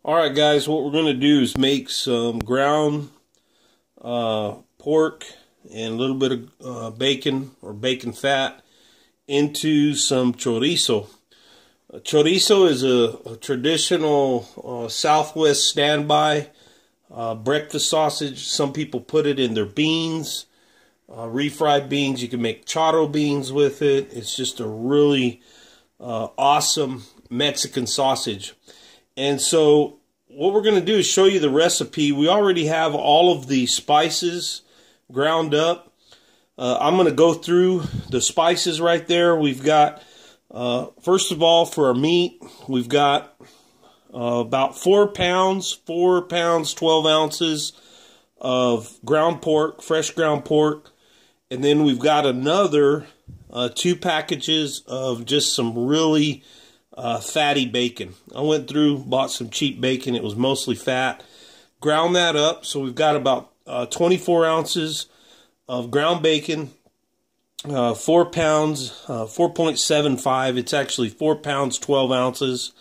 Alright guys, what we're going to do is make some ground pork and a little bit of bacon or bacon fat into some chorizo. Chorizo is a traditional Southwest standby breakfast sausage. Some people put it in their beans, refried beans. You can make charro beans with it. It's just a really awesome Mexican sausage. And so what we're going to do is show you the recipe. We already have all of the spices ground up. I'm going to go through the spices right there. We've got, first of all, for our meat, we've got about 4 pounds, 12 ounces of ground pork, fresh ground pork. And then we've got another 2 packages of just some really fatty bacon. I went through, bought some cheap bacon. It was mostly fat. Ground that up. So we've got about 24 ounces of ground bacon, 4 pounds, 4.75. It's actually 4 pounds, 12 ounces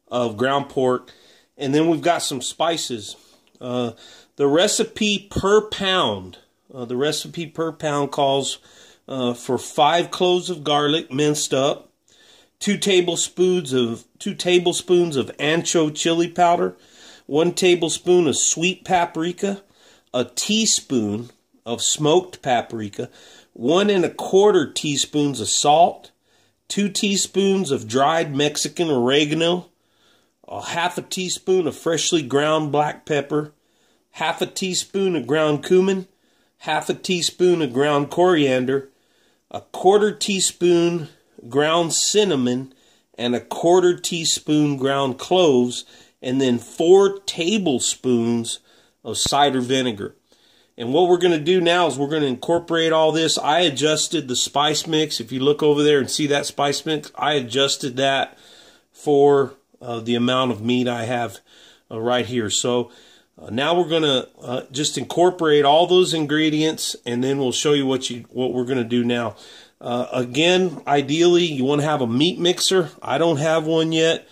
of ground pork. And then we've got some spices. The recipe per pound, calls for 5 cloves of garlic minced up, 2 tablespoons of ancho chili powder, 1 tablespoon of sweet paprika, a teaspoon of smoked paprika, 1 1/4 teaspoons of salt, 2 teaspoons of dried Mexican oregano, a 1/2 teaspoon of freshly ground black pepper, 1/2 teaspoon of ground cumin, 1/2 teaspoon of ground coriander, a 1/4 teaspoon ground cinnamon, and a 1/4 teaspoon ground cloves, and then 4 tablespoons of cider vinegar. And what we're going to do now is we're going to incorporate all this. I adjusted the spice mix. If you look over there and see that spice mix, I adjusted that for the amount of meat I have right here. So now we're going to just incorporate all those ingredients, and then we'll show you what we're going to do now. Again, ideally, you want to have a meat mixer. I don't have one yet.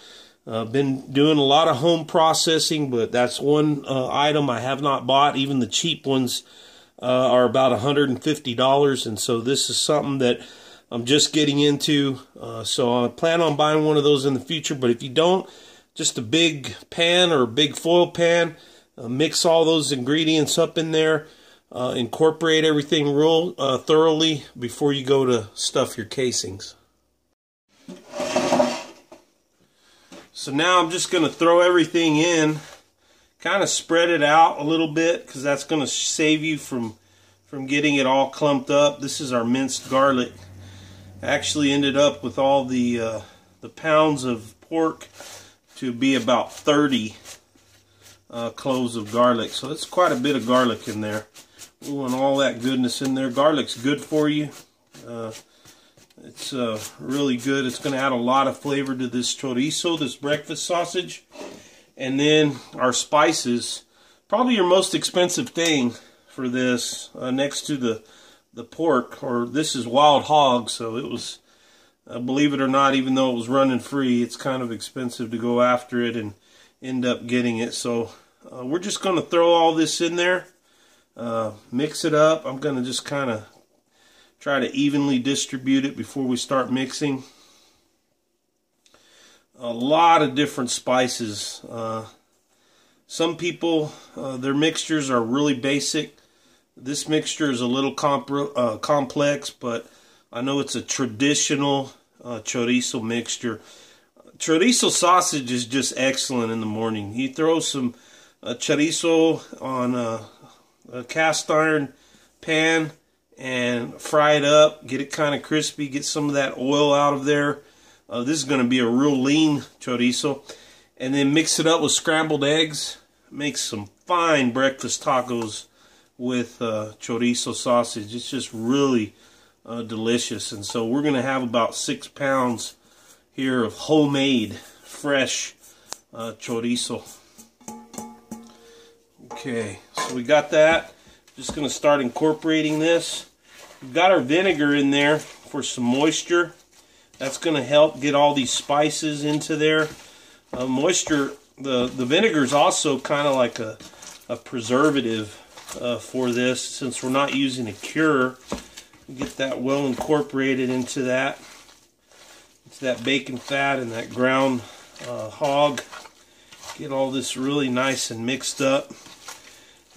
I've been doing a lot of home processing, but that's one item I have not bought. Even the cheap ones are about $150, and so this is something that I'm just getting into. So I plan on buying one of those in the future, but if you don't, just a big pan or a big foil pan, mix all those ingredients up in there. Incorporate everything real thoroughly before you go to stuff your casings. So now I'm just going to throw everything in, kind of spread it out a little bit, because that's going to save you from getting it all clumped up. This is our minced garlic. I actually ended up with all the pounds of pork to be about 30 cloves of garlic. So that's quite a bit of garlic in there. We want all that goodness in there. Garlic's good for you. It's really good. It's going to add a lot of flavor to this chorizo, this breakfast sausage. And then our spices. Probably your most expensive thing for this, next to the pork. Or this is wild hog, so it was, believe it or not, even though it was running free, it's kind of expensive to go after it and end up getting it. So we're just going to throw all this in there. Mix it up. I'm going to just kind of try to evenly distribute it before we start mixing. A lot of different spices. Some people, their mixtures are really basic. This mixture is a little complex, but I know it's a traditional chorizo mixture. Chorizo sausage is just excellent in the morning. You throw some chorizo on a cast iron pan and fry it up, get it kind of crispy, get some of that oil out of there. This is going to be a real lean chorizo. And then mix it up with scrambled eggs. Make some fine breakfast tacos with chorizo sausage. It's just really delicious. And so we're going to have about 6 pounds here of homemade, fresh chorizo. Okay, so we got that. Just going to start incorporating this. We've got our vinegar in there for some moisture. That's going to help get all these spices into there. Moisture the vinegar is also kind of like a preservative for this, since we're not using a cure. Get that well incorporated into that bacon fat and that ground hog. Get all this really nice and mixed up.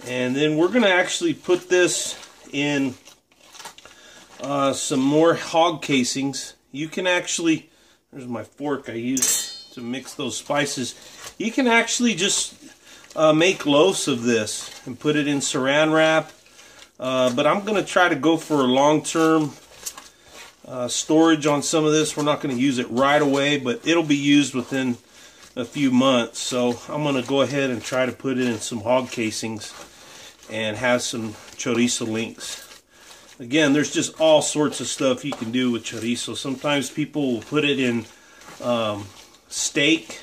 And then we're going to actually put this in some more hog casings. You can actually, there's my fork I use to mix those spices. You can actually just make loaves of this and put it in saran wrap. But I'm going to try to go for a long-term storage on some of this. We're not going to use it right away, but it'll be used within a few months. So I'm going to go ahead and try to put it in some hog casings and have some chorizo links. Again, there's just all sorts of stuff you can do with chorizo. Sometimes people will put it in steak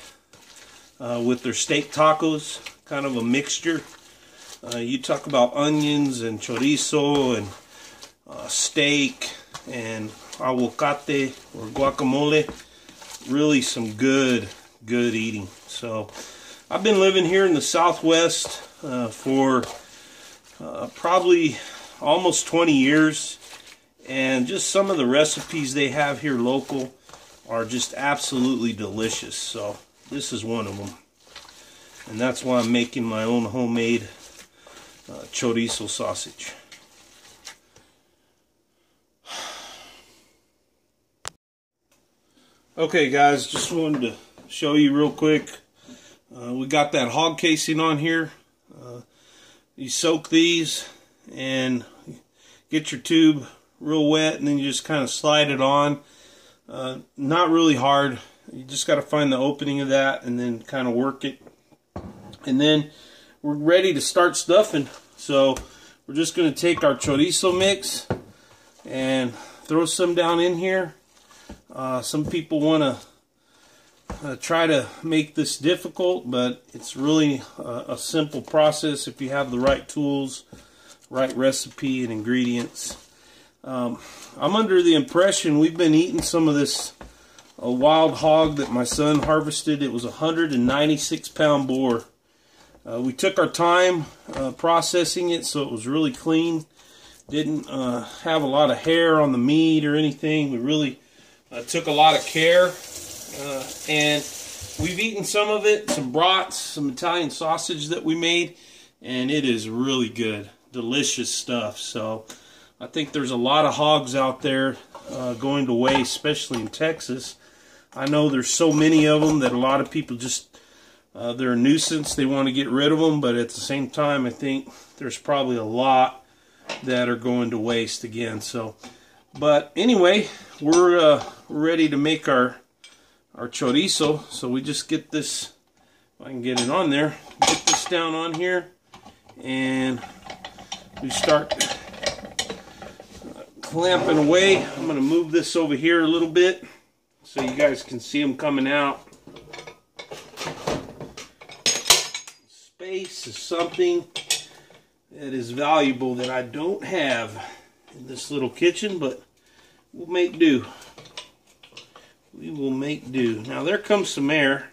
with their steak tacos, kind of a mixture. You talk about onions and chorizo and steak and aguacate or guacamole. Really some good eating. So I've been living here in the Southwest for probably almost 20 years, and just some of the recipes they have here local are just absolutely delicious. So this is one of them, and that's why I'm making my own homemade chorizo sausage. Okay guys, just wanted to show you real quick. We got that hog casing on here. You soak these and get your tube real wet, and then you just kind of slide it on. Not really hard. You just got to find the opening of that and then kind of work it. And then we're ready to start stuffing. So we're just going to take our chorizo mix and throw some down in here. Some people want to try to make this difficult, but it's really a simple process if you have the right tools, right recipe and ingredients. I'm under the impression we've been eating some of this wild hog that my son harvested. It was a 196-pound boar. We took our time processing it, so it was really clean. Didn't have a lot of hair on the meat or anything. We really took a lot of care. And we've eaten some of it, some brats, some Italian sausage that we made, and it is really good. Delicious stuff. So I think there's a lot of hogs out there going to waste, especially in Texas. I know there's so many of them that a lot of people just, they're a nuisance. They want to get rid of them, but at the same time, I think there's probably a lot that are going to waste again. So, but anyway, we're ready to make our chorizo. So we just get this, if I can get it on there, get this down on here, and we start clamping away. I'm going to move this over here a little bit so you guys can see them coming out. Space is something that is valuable that I don't have in this little kitchen, but we'll make do. We will make do. Now there comes some air.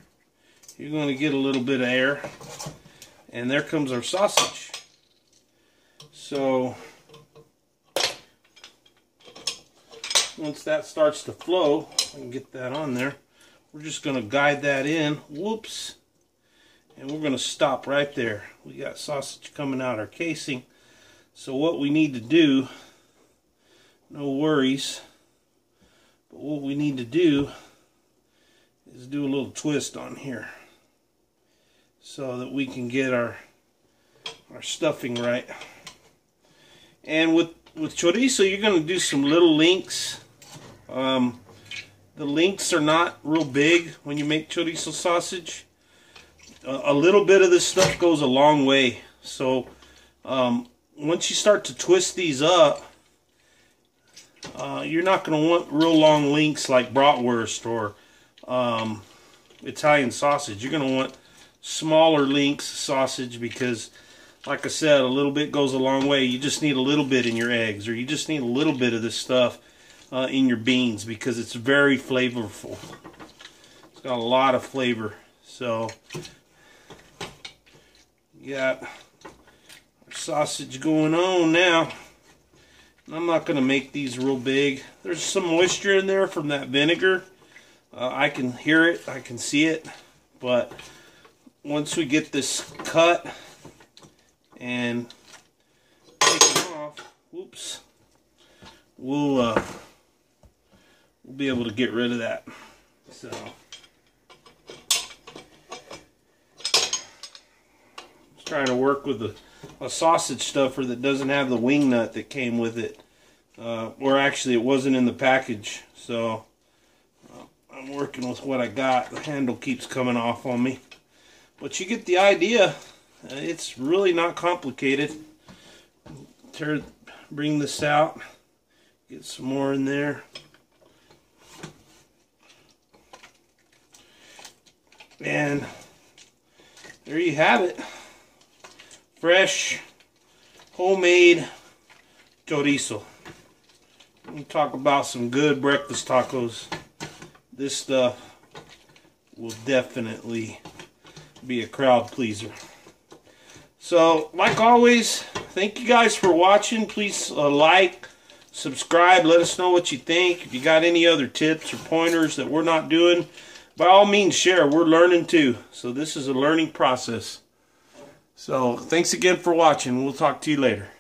You're going to get a little bit of air. And there comes our sausage. So once that starts to flow, I can get that on there. We're just going to guide that in. Whoops. And we're going to stop right there. We got sausage coming out our casing. So what we need to do, no worries, but what we need to do is do a little twist on here so that we can get our stuffing right. And with chorizo, you're going to do some little links. The links are not real big when you make chorizo sausage. A little bit of this stuff goes a long way. So once you start to twist these up, you're not going to want real long links like bratwurst or Italian sausage. You're going to want smaller links sausage because, like I said, a little bit goes a long way. You just need a little bit in your eggs, or you just need a little bit of this stuff in your beans because it's very flavorful. It's got a lot of flavor. So Got our sausage going on now. I'm not going to make these real big. There's some moisture in there from that vinegar. I can hear it, I can see it, but once we get this cut and taken off, whoops, we'll be able to get rid of that. So just trying to work with a sausage stuffer that doesn't have the wing nut that came with it, or actually it wasn't in the package. So I'm working with what I got. The handle keeps coming off on me, but you get the idea. It's really not complicated. Bring this out, get some more in there, and there you have it. Fresh, homemade chorizo. We talk about some good breakfast tacos. This stuff will definitely be a crowd pleaser. So, like always, thank you guys for watching. Please like, subscribe, let us know what you think. If you got any other tips or pointers that we're not doing, by all means share. We're learning too. So this is a learning process. So, thanks again for watching. We'll talk to you later.